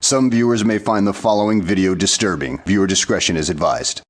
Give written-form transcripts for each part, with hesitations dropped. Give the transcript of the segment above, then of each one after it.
Some viewers may find the following video disturbing. Viewer discretion is advised.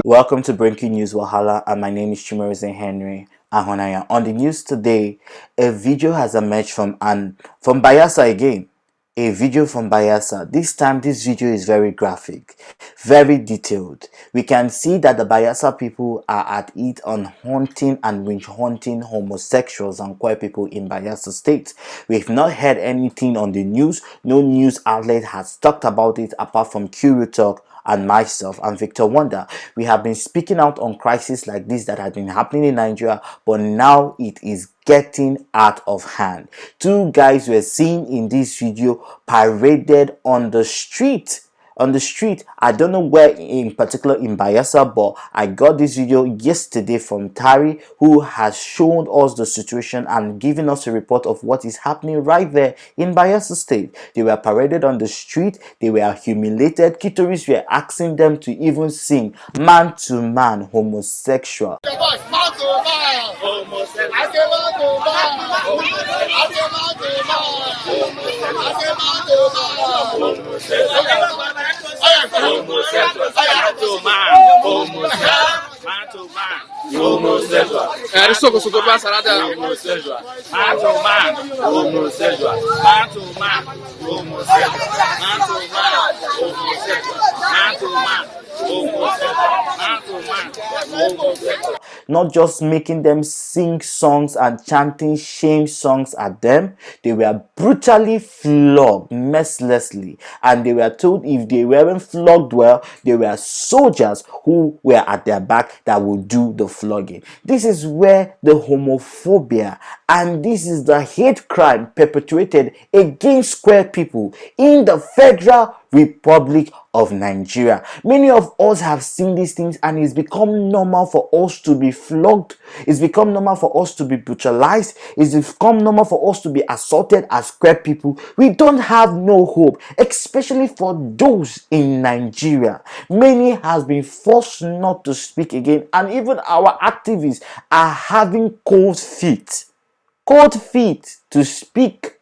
Welcome to Breaking News Wahala, and my name is Chimereze Henry Ahonaya. On the news today, a video has emerged from Bayelsa again. A video from Bayelsa. This time, this video is very graphic, very detailed. We can see that the Bayelsa people are at it on hunting and witch hunting homosexuals and queer people in Bayelsa State. We've not heard anything on the news. No news outlet has talked about it apart from Curio Talk and myself and Victor Wonder. We have been speaking out on crises like this that have been happening in Nigeria, but now it is getting out of hand. Two guys were seen in this video paraded on the street. I don't know where in particular in Bayelsa, but I got this video yesterday from Tari, who has shown us the situation and given us a report of what is happening right there in Bayelsa State. They were paraded on the street, they were humiliated. Kitoris were asking them to even sing man to man homosexual. Not just making them sing songs and chanting shame songs at them, they were brutally flogged mercilessly, and they were told if they weren't flogged well, there were soldiers who were at their back that would do the flogging. This is where the homophobia and this is the hate crime perpetrated against queer people in the Federal Republic of Nigeria. Many of us have seen these things, and it's become normal for us to be flogged. It's become normal for us to be brutalized. It's become normal for us to be assaulted as queer people. We don't have no hope, especially for those in Nigeria. Many has been forced not to speak again, and even our activists are having cold feet. Cold feet to speak,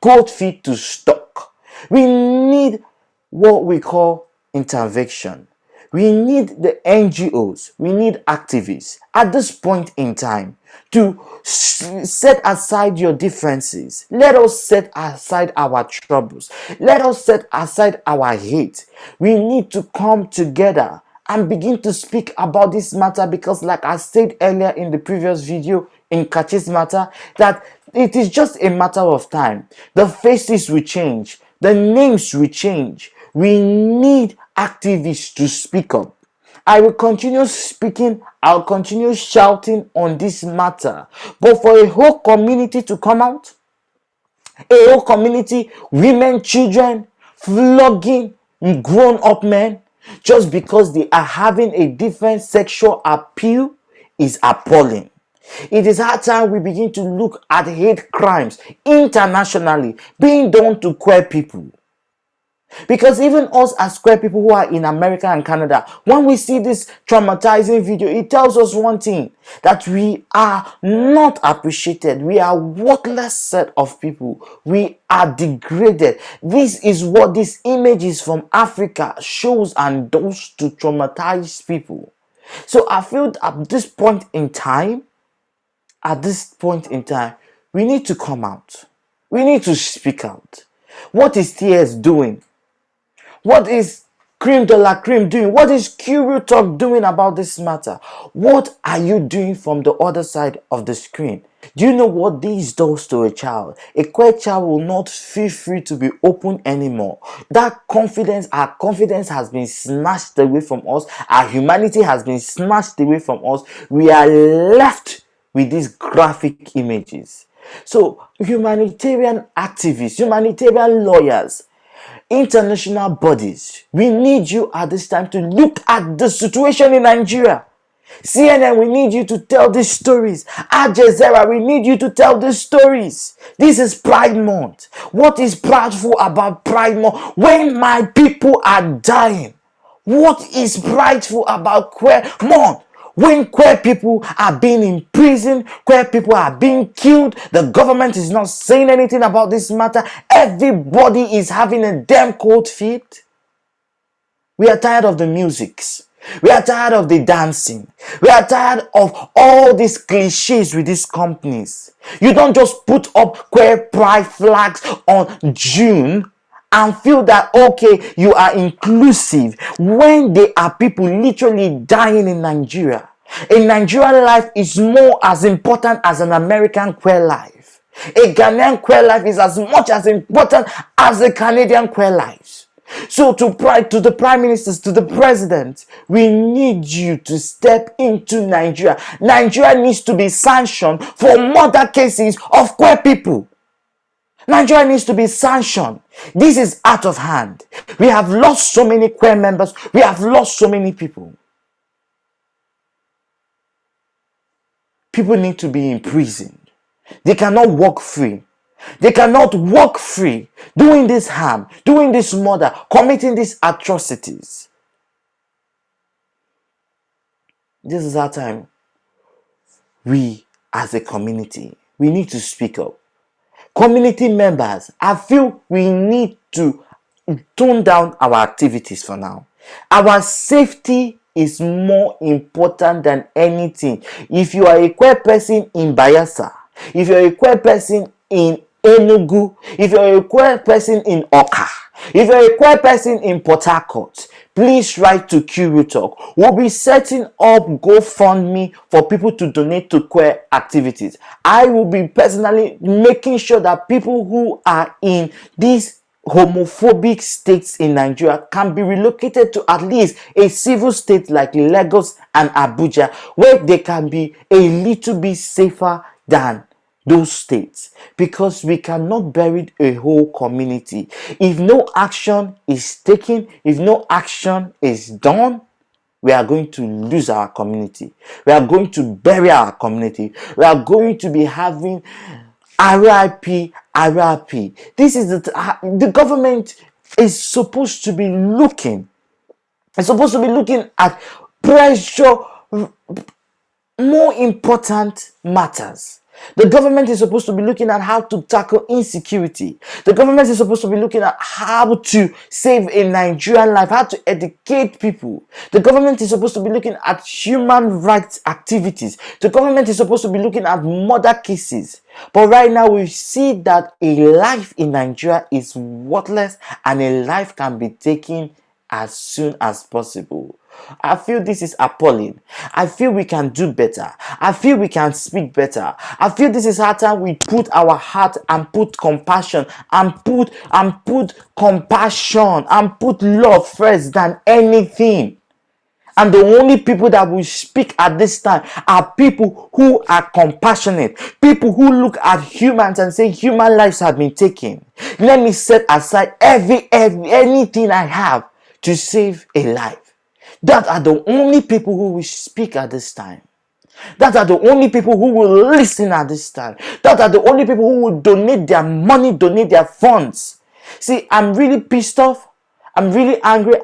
cold feet to talk. We need what we call intervention. We need the NGOs, we need activists at this point in time to set aside your differences. Let us set aside our troubles. Let us set aside our hate. We need to come together and begin to speak about this matter, because like I said earlier in the previous video in Kachi's matter, that it is just a matter of time. The faces will change, the names will change. We need activists to speak up. I will continue speaking, I'll continue shouting on this matter, but for a whole community to come out, a whole community, women, children, flogging grown-up men just because they are having a different sexual appeal is appalling. It is hard time we begin to look at hate crimes internationally being done to queer people. Because even us as queer people who are in America and Canada, when we see this traumatizing video, it tells us one thing, that we are not appreciated. We are worthless set of people. We are degraded. This is what these images from Africa shows and does to traumatize people. So I feel at this point in time, we need to come out. We need to speak out. What is TS doing? What is Cream de la Cream doing? What is Curio Talk doing about this matter? What are you doing from the other side of the screen? Do you know what this does to a child? A queer child will not feel free to be open anymore. That confidence, our confidence has been snatched away from us. Our humanity has been snatched away from us. We are left with these graphic images. So humanitarian activists, humanitarian lawyers, international bodies, we need you at this time to look at the situation in Nigeria. CNN, we need you to tell these stories. Al Jazeera, we need you to tell these stories. This is Pride Month. What is prideful about Pride Month when my people are dying? What is prideful about Queer Month when queer people are being imprisoned, queer people are being killed? The government is not saying anything about this matter. Everybody is having a damn cold feet. We are tired of the musics. We are tired of the dancing. We are tired of all these cliches with these companies. You don't just put up queer pride flags on June and feel that, okay, you are inclusive when there are people literally dying in Nigeria. A Nigerian life is more as important as an American queer life. A Ghanaian queer life is as much as important as a Canadian queer life. So to the prime ministers, to the president, we need you to step into Nigeria. Nigeria needs to be sanctioned for murder cases of queer people. Nigeria needs to be sanctioned. This is out of hand. We have lost so many queer members. We have lost so many people. People need to be imprisoned. They cannot walk free. They cannot walk free doing this harm, doing this murder, committing these atrocities. This is our time. We as a community, we need to speak up. Community members, I feel we need to tone down our activities for now. Our safety is more important than anything. If you are a queer person in Bayelsa, if you're a queer person in Enugu, if you're a queer person in Oka, if you're a queer person in Port Harcourt, please write to Q Talk. We'll be setting up GoFundMe for people to donate to queer activities. I will be personally making sure that people who are in these homophobic states in Nigeria can be relocated to at least a civil state like Lagos and Abuja, where they can be a little bit safer than those states, because we cannot bury a whole community. If no action is taken, if no action is done, we are going to lose our community. We are going to bury our community. We are going to be having RIP, RIP. This is the government is supposed to be looking. It's supposed to be looking at pressure, more important matters. The government is supposed to be looking at how to tackle insecurity. The government is supposed to be looking at how to save a Nigerian life, how to educate people. The government is supposed to be looking at human rights activities. The government is supposed to be looking at murder cases. But right now we see that a life in Nigeria is worthless and a life can be taken as soon as possible. I feel this is appalling. I feel we can do better. I feel we can speak better. I feel this is how time we put our heart and put compassion and put compassion and put love first than anything. And the only people that will speak at this time are people who are compassionate, people who look at humans and say human lives have been taken. Let me set aside anything I have to save a life. That are the only people who will speak at this time. That are the only people who will listen at this time. That are the only people who will donate their money, donate their funds. See, I'm really pissed off. I'm really angry.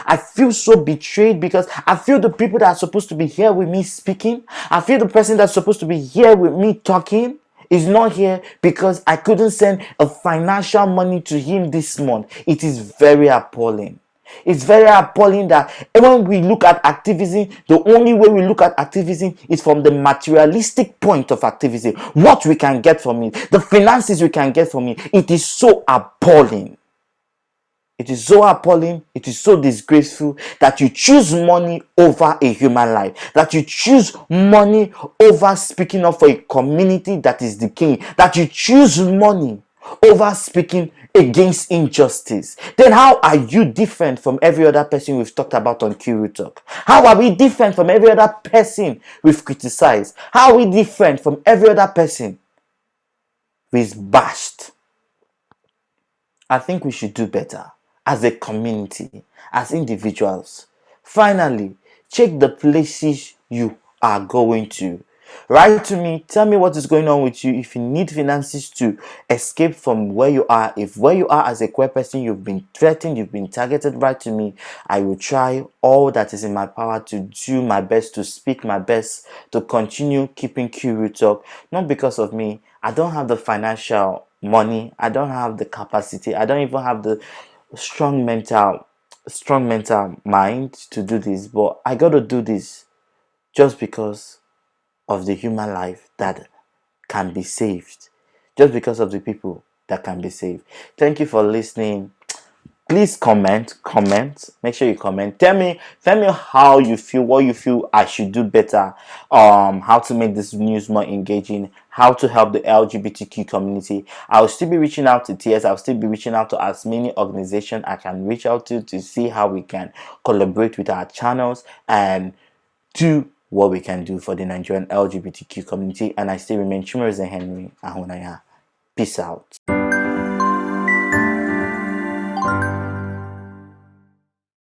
I feel so betrayed because I feel the people that are supposed to be here with me speaking, I feel the person that's supposed to be here with me talking is not here because I couldn't send a financial money to him this month. It is very appalling. It's very appalling that when we look at activism, the only way we look at activism is from the materialistic point of activism. What we can get from it, the finances we can get from it. It is so appalling. It is so appalling, it is so disgraceful that you choose money over a human life, that you choose money over speaking up for a community that is decaying, that you choose money over speaking against injustice. Then how are you different from every other person we've talked about on Q Talk? How are we different from every other person we've criticized? How are we different from every other person we've bashed? I think we should do better. as a community, as individuals. Finally, check the places you are going to. Write to me, tell me what is going on with you. If you need finances to escape from where you are, if where you are as a queer person, you've been threatened, you've been targeted, write to me. I will try all that is in my power to do my best, to speak my best, to continue keeping Q Talk. Not because of me, I don't have the financial money, I don't have the capacity, I don't even have the strong mental mind to do this, but I gotta do this just because of the human life that can be saved, just because of the people that can be saved. Thank you for listening. Please comment, make sure you comment. Tell me how you feel, what you feel I should do better, how to make this news more engaging, how to help the LGBTQ community. I'll still be reaching out to TS, I'll still be reaching out to as many organizations I can reach out to see how we can collaborate with our channels and do what we can do for the Nigerian LGBTQ community. And I still remain Chumerize Henry Ahunaya. Peace out.